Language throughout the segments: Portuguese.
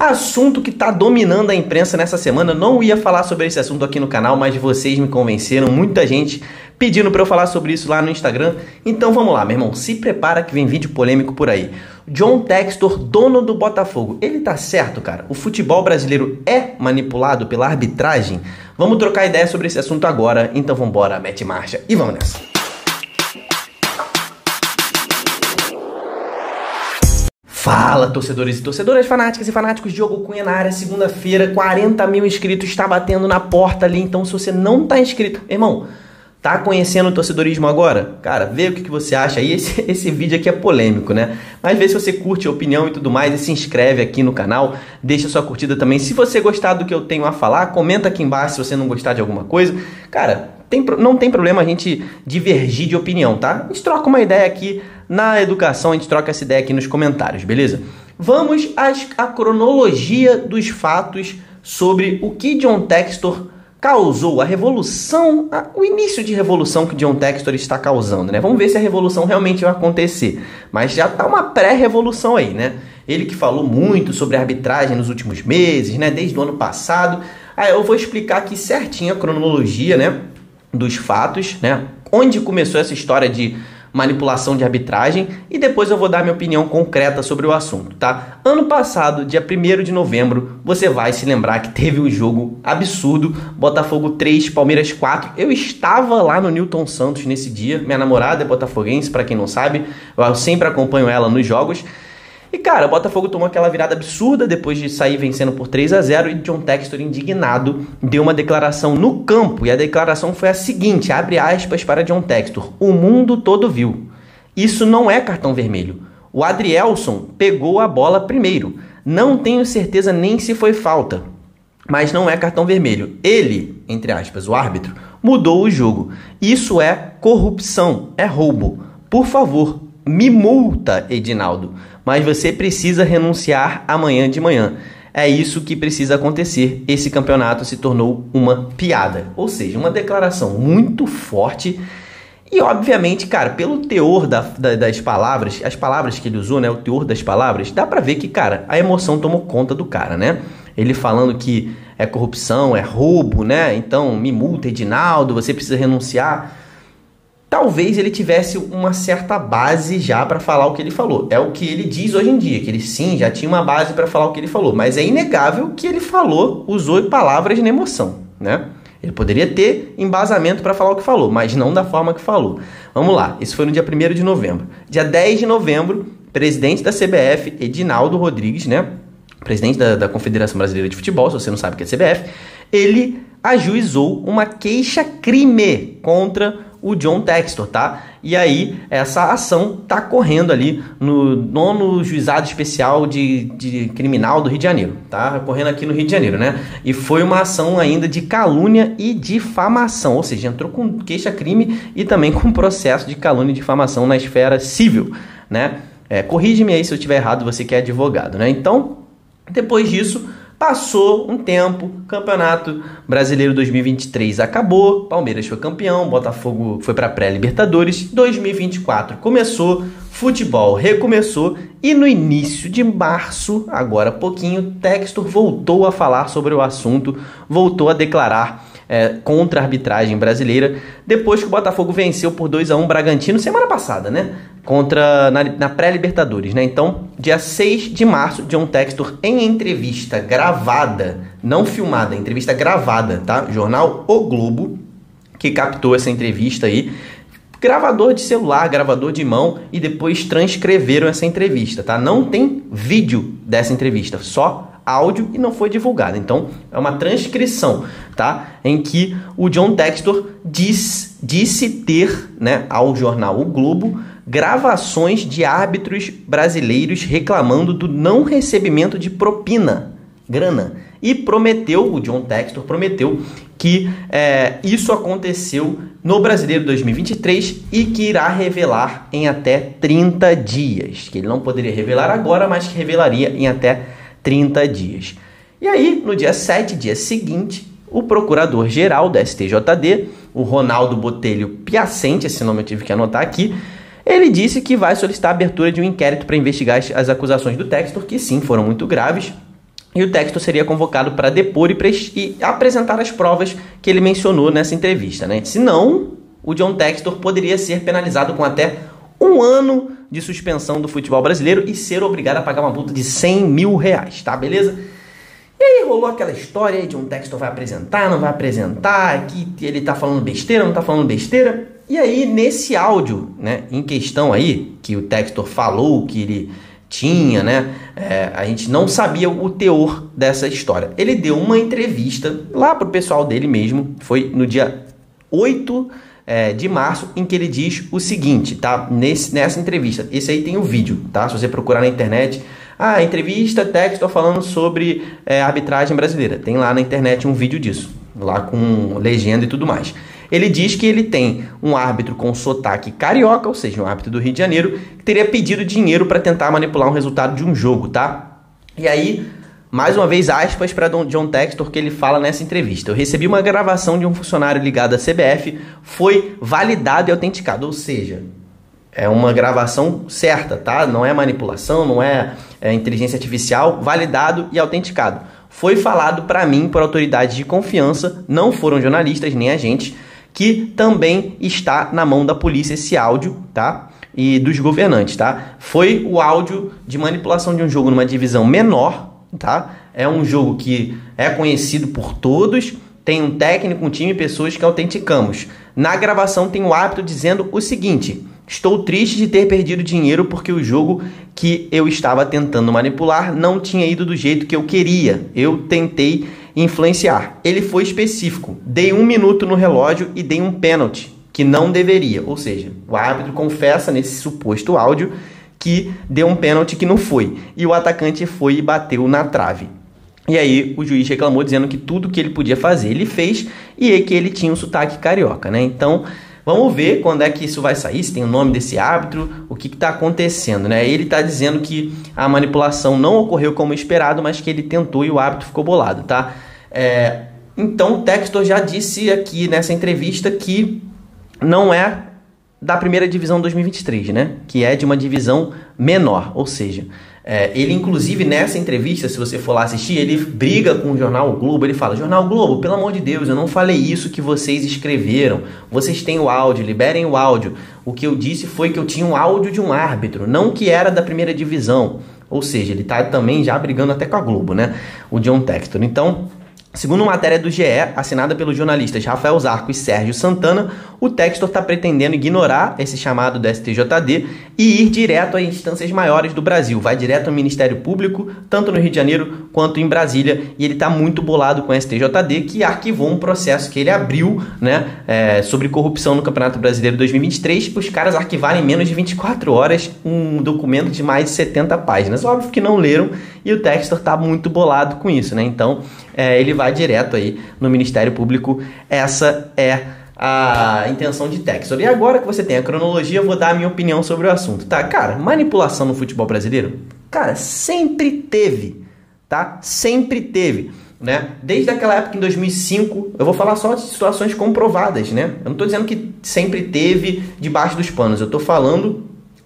Assunto que tá dominando a imprensa nessa semana. Eu não ia falar sobre esse assunto aqui no canal, mas vocês me convenceram. Muita gente pedindo pra eu falar sobre isso lá no Instagram. Então vamos lá, meu irmão. Se prepara que vem vídeo polêmico por aí. John Textor, dono do Botafogo. Ele tá certo, cara? O futebol brasileiro é manipulado pela arbitragem? Vamos trocar ideia sobre esse assunto agora. Então vambora, mete marcha e vamos nessa. Fala, torcedores e torcedoras, fanáticas e fanáticos, Diogo Cunha na área, segunda-feira, 40 mil inscritos, está batendo na porta ali, então se você não tá inscrito, irmão, tá conhecendo o torcedorismo agora? Cara, vê o que você acha aí, esse vídeo aqui é polêmico, né? Mas vê se você curte a opinião e tudo mais e se inscreve aqui no canal, deixa sua curtida também. Se você gostar do que eu tenho a falar, comenta aqui embaixo se você não gostar de alguma coisa. Cara, não tem problema a gente divergir de opinião, tá? A gente troca uma ideia aqui na educação, a gente troca essa ideia aqui nos comentários, beleza? Vamos à cronologia dos fatos sobre o que John Textor causou, a revolução, o início de revolução que John Textor está causando, né? Vamos ver se a revolução realmente vai acontecer, mas já tá uma pré-revolução aí, né? Ele que falou muito sobre arbitragem nos últimos meses, né? Desde o ano passado. Aí eu vou explicar aqui certinho a cronologia, né? Dos fatos, né? Onde começou essa história de manipulação de arbitragem e depois eu vou dar minha opinião concreta sobre o assunto, tá? Ano passado, dia 1º de novembro, você vai se lembrar que teve um jogo absurdo, Botafogo 3, Palmeiras 4. Eu estava lá no Newton Santos nesse dia, minha namorada é botafoguense, pra quem não sabe, eu sempre acompanho ela nos jogos. E cara, o Botafogo tomou aquela virada absurda depois de sair vencendo por 3-0 e John Textor, indignado, deu uma declaração no campo. E a declaração foi a seguinte, abre aspas para John Textor: o mundo todo viu. Isso não é cartão vermelho. O Adrielson pegou a bola primeiro. Não tenho certeza nem se foi falta, mas não é cartão vermelho. Ele, entre aspas, o árbitro, mudou o jogo. Isso é corrupção, é roubo. Por favor, me multa, Edinaldo. Mas você precisa renunciar amanhã de manhã. É isso que precisa acontecer. Esse campeonato se tornou uma piada. Ou seja, uma declaração muito forte. E obviamente, cara, pelo teor das palavras, as palavras que ele usou, né? O teor das palavras, dá pra ver que, cara, a emoção tomou conta do cara, né? Ele falando que é corrupção, é roubo, né? Então, me multa, Edinaldo, você precisa renunciar. Talvez ele tivesse uma certa base já para falar o que ele falou. É o que ele diz hoje em dia, que ele sim, já tinha uma base para falar o que ele falou. Mas é inegável que ele falou, usou palavras na emoção, né? Ele poderia ter embasamento para falar o que falou, mas não da forma que falou. Vamos lá, isso foi no dia 1º de novembro. Dia 10 de novembro, presidente da CBF, Edinaldo Rodrigues, né? Presidente da Confederação Brasileira de Futebol, se você não sabe o que é CBF, ele ajuizou uma queixa-crime contra o John Textor, tá? E aí, essa ação tá correndo ali no 9º Juizado Especial de Criminal do Rio de Janeiro, tá? Correndo aqui no Rio de Janeiro, né? E foi uma ação ainda de calúnia e difamação, ou seja, entrou com queixa-crime e também com processo de calúnia e difamação na esfera civil, né? Corrige-me aí se eu estiver errado, você que é advogado, né? Então, depois disso, passou um tempo, Campeonato Brasileiro 2023 acabou, Palmeiras foi campeão, Botafogo foi para pré-Libertadores, 2024 começou, futebol recomeçou e no início de março, agora há pouquinho, Textor voltou a falar sobre o assunto, voltou a declarar contra a arbitragem brasileira, depois que o Botafogo venceu por 2-1 Bragantino semana passada, né? Na pré-Libertadores, né? Então, dia 6 de março, John Textor, em entrevista gravada, não filmada, entrevista gravada, tá? Jornal O Globo, que captou essa entrevista aí, gravador de celular, gravador de mão, e depois transcreveram essa entrevista, tá? Não tem vídeo dessa entrevista, só áudio e não foi divulgado. Então, é uma transcrição, tá? Em que o John Textor disse ter, né, ao jornal O Globo, gravações de árbitros brasileiros reclamando do não recebimento de propina, grana. E o John Textor prometeu que isso aconteceu no Brasileiro 2023 e que irá revelar em até 30 dias. Que ele não poderia revelar agora, mas que revelaria em até 30 dias. E aí, no dia 7, dia seguinte, o procurador-geral da STJD, o Ronaldo Botelho Piacente, esse nome eu tive que anotar aqui, ele disse que vai solicitar a abertura de um inquérito para investigar as acusações do Textor, que sim, foram muito graves, e o Textor seria convocado para depor e apresentar as provas que ele mencionou nessa entrevista, né? Senão, o John Textor poderia ser penalizado com até 1 ano de suspensão do futebol brasileiro e ser obrigado a pagar uma multa de R$100 mil, tá? Beleza? E aí rolou aquela história aí de John Textor vai apresentar, não vai apresentar, que ele tá falando besteira, não tá falando besteira. E aí, nesse áudio, né, em questão aí, que o Textor falou que ele tinha, né, a gente não sabia o teor dessa história. Ele deu uma entrevista lá pro pessoal dele mesmo, foi no dia 8 de março, em que ele diz o seguinte, tá? Nessa entrevista, esse aí tem o vídeo, tá? Se você procurar na internet, entrevista, Textor falando sobre arbitragem brasileira. Tem lá na internet um vídeo disso, lá com legenda e tudo mais. Ele diz que ele tem um árbitro com sotaque carioca, ou seja, um árbitro do Rio de Janeiro, que teria pedido dinheiro para tentar manipular um resultado de um jogo, tá? E aí, mais uma vez, aspas para John Textor, que ele fala nessa entrevista. Eu recebi uma gravação de um funcionário ligado à CBF, foi validado e autenticado, ou seja, é uma gravação certa, tá? Não é manipulação, não é inteligência artificial, validado e autenticado. Foi falado para mim por autoridades de confiança, não foram jornalistas nem agentes, que também está na mão da polícia esse áudio, tá? E dos governantes, tá? Foi o áudio de manipulação de um jogo numa divisão menor, tá? É um jogo que é conhecido por todos, tem um técnico, um time e pessoas que autenticamos. Na gravação tem o árbitro dizendo o seguinte: estou triste de ter perdido dinheiro porque o jogo que eu estava tentando manipular não tinha ido do jeito que eu queria. Eu tentei influenciar. Ele foi específico. Dei 1 minuto no relógio e dei um pênalti que não deveria. Ou seja, o árbitro confessa nesse suposto áudio que deu um pênalti que não foi. E o atacante foi e bateu na trave. E aí o juiz reclamou dizendo que tudo que ele podia fazer ele fez e que ele tinha um sotaque carioca, né? Então, vamos ver quando é que isso vai sair, se tem o nome desse árbitro, o que está acontecendo, né? Ele está dizendo que a manipulação não ocorreu como esperado, mas que ele tentou e o árbitro ficou bolado, tá? Então, o Textor já disse aqui nessa entrevista que não é da primeira divisão 2023, né? Que é de uma divisão menor, ou seja, ele inclusive nessa entrevista, se você for lá assistir, ele briga com o Jornal o Globo, ele fala: Jornal Globo, pelo amor de Deus, eu não falei isso que vocês escreveram, vocês têm o áudio, liberem o áudio, o que eu disse foi que eu tinha um áudio de um árbitro, não que era da primeira divisão, ou seja, ele tá também já brigando até com a Globo, né, o John Textor. Então, segundo matéria do GE, assinada pelos jornalistas Rafael Zarco e Sérgio Santana, o Textor está pretendendo ignorar esse chamado do STJD e ir direto às instâncias maiores do Brasil. Vai direto ao Ministério Público, tanto no Rio de Janeiro quanto em Brasília. E ele está muito bolado com o STJD, que arquivou um processo que ele abriu, né, sobre corrupção no Campeonato Brasileiro 2023. Os caras arquivaram em menos de 24 horas um documento de mais de 70 páginas. Óbvio que não leram e o Textor está muito bolado com isso, né? Então, ele vai direto aí no Ministério Público. Essa é a intenção de Textor. E agora que você tem a cronologia, eu vou dar a minha opinião sobre o assunto, tá? Cara, manipulação no futebol brasileiro, cara, sempre teve, tá? Sempre teve, né? Desde aquela época, em 2005, eu vou falar só de situações comprovadas, né? Eu não tô dizendo que sempre teve debaixo dos panos, eu tô falando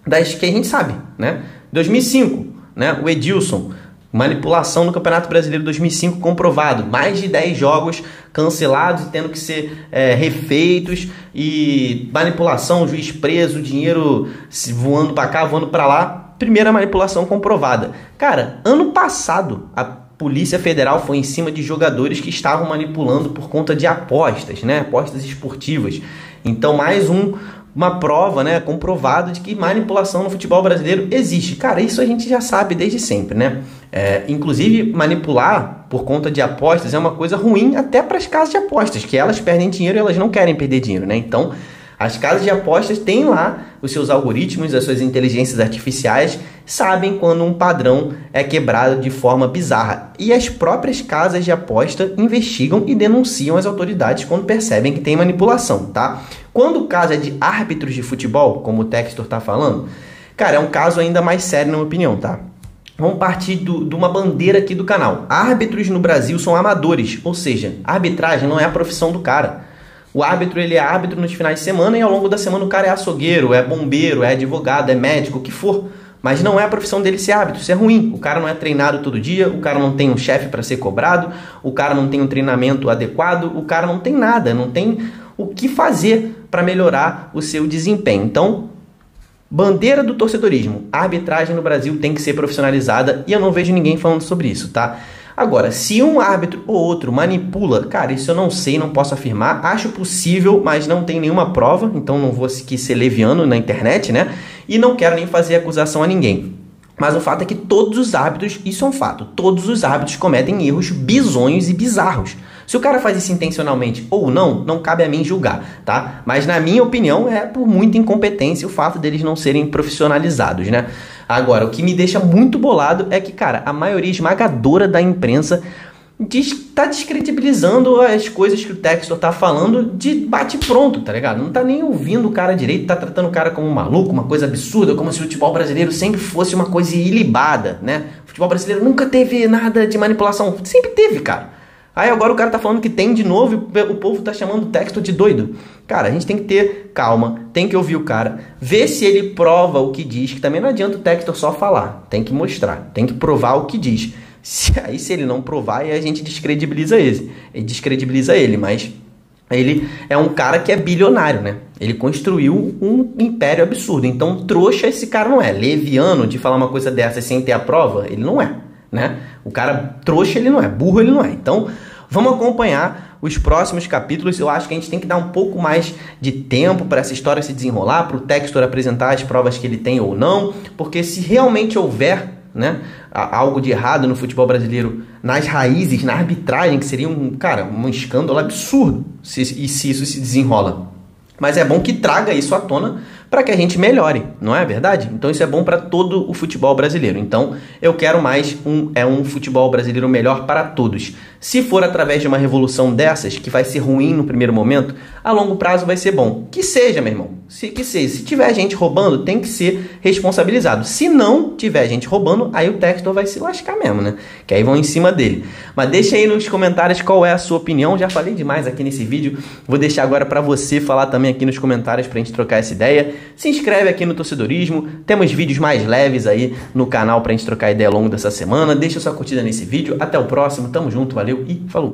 das que a gente sabe, né? 2005, né? O Edilson, manipulação no Campeonato Brasileiro 2005 comprovado. Mais de 10 jogos cancelados e tendo que ser refeitos. E manipulação, juiz preso, dinheiro voando para cá, voando para lá. Primeira manipulação comprovada. Cara, ano passado a Polícia Federal foi em cima de jogadores que estavam manipulando por conta de apostas, né? Apostas esportivas. Então, mais uma prova, né, comprovada de que manipulação no futebol brasileiro existe. Cara, isso a gente já sabe desde sempre, né? Inclusive, manipular por conta de apostas é uma coisa ruim até para as casas de apostas, que elas perdem dinheiro e elas não querem perder dinheiro, né? Então, as casas de apostas têm lá os seus algoritmos, as suas inteligências artificiais, sabem quando um padrão é quebrado de forma bizarra. E as próprias casas de aposta investigam e denunciam as autoridades quando percebem que tem manipulação, tá? Quando o caso é de árbitros de futebol, como o Textor tá falando, cara, é um caso ainda mais sério na minha opinião, tá? Vamos partir de uma bandeira aqui do canal. Árbitros no Brasil são amadores, ou seja, a arbitragem não é a profissão do cara. O árbitro, ele é árbitro nos finais de semana e ao longo da semana o cara é açougueiro, é bombeiro, é advogado, é médico, o que for. Mas não é a profissão dele ser árbitro, isso é ruim. O cara não é treinado todo dia, o cara não tem um chefe para ser cobrado, o cara não tem um treinamento adequado, o cara não tem nada, não tem o que fazer para melhorar o seu desempenho. Então, bandeira do torcedorismo, a arbitragem no Brasil tem que ser profissionalizada e eu não vejo ninguém falando sobre isso, tá? Agora, se um árbitro ou outro manipula, cara, isso eu não sei, não posso afirmar, acho possível, mas não tem nenhuma prova, então não vou aqui ser leviano na internet, né? E não quero nem fazer acusação a ninguém. Mas o fato é que todos os árbitros, isso é um fato, todos os árbitros cometem erros bizonhos e bizarros. Se o cara faz isso intencionalmente ou não, não cabe a mim julgar, tá? Mas na minha opinião é por muita incompetência o fato deles não serem profissionalizados, né? Agora, o que me deixa muito bolado é que, cara, a maioria esmagadora da imprensa tá descredibilizando as coisas que o Textor tá falando de bate-pronto, tá ligado? Não tá nem ouvindo o cara direito, tá tratando o cara como um maluco, uma coisa absurda, como se o futebol brasileiro sempre fosse uma coisa ilibada, né? O futebol brasileiro nunca teve nada de manipulação, sempre teve, cara. Aí agora o cara tá falando que tem de novo e o povo tá chamando o Textor de doido. Cara, a gente tem que ter calma, tem que ouvir o cara, ver se ele prova o que diz, que também não adianta o Textor só falar, tem que mostrar, tem que provar o que diz. Aí se ele não provar, aí a gente descredibiliza ele, mas ele é um cara que é bilionário, né? Ele construiu um império absurdo, então trouxa esse cara não é. Leviano de falar uma coisa dessa sem ter a prova, ele não é, né? O cara trouxa ele não é, burro ele não é. Então vamos acompanhar os próximos capítulos. Eu acho que a gente tem que dar um pouco mais de tempo para essa história se desenrolar, para o Textor apresentar as provas que ele tem ou não, porque se realmente houver, né, algo de errado no futebol brasileiro, nas raízes, na arbitragem, que seria um escândalo absurdo se isso se desenrola. Mas é bom que traga isso à tona para que a gente melhore, não é verdade? Então isso é bom para todo o futebol brasileiro. Então eu quero mais um futebol brasileiro melhor para todos. Se for através de uma revolução dessas, que vai ser ruim no primeiro momento, a longo prazo vai ser bom. Que seja, meu irmão. Que seja. Se tiver gente roubando, tem que ser responsabilizado. Se não tiver gente roubando, aí o Textor vai se lascar mesmo, né? Que aí vão em cima dele. Mas deixa aí nos comentários qual é a sua opinião. Já falei demais aqui nesse vídeo. Vou deixar agora para você falar também aqui nos comentários pra gente trocar essa ideia. Se inscreve aqui no Torcedorismo. Temos vídeos mais leves aí no canal pra gente trocar ideia ao longo dessa semana. Deixa sua curtida nesse vídeo. Até o próximo. Tamo junto. Valeu e falou!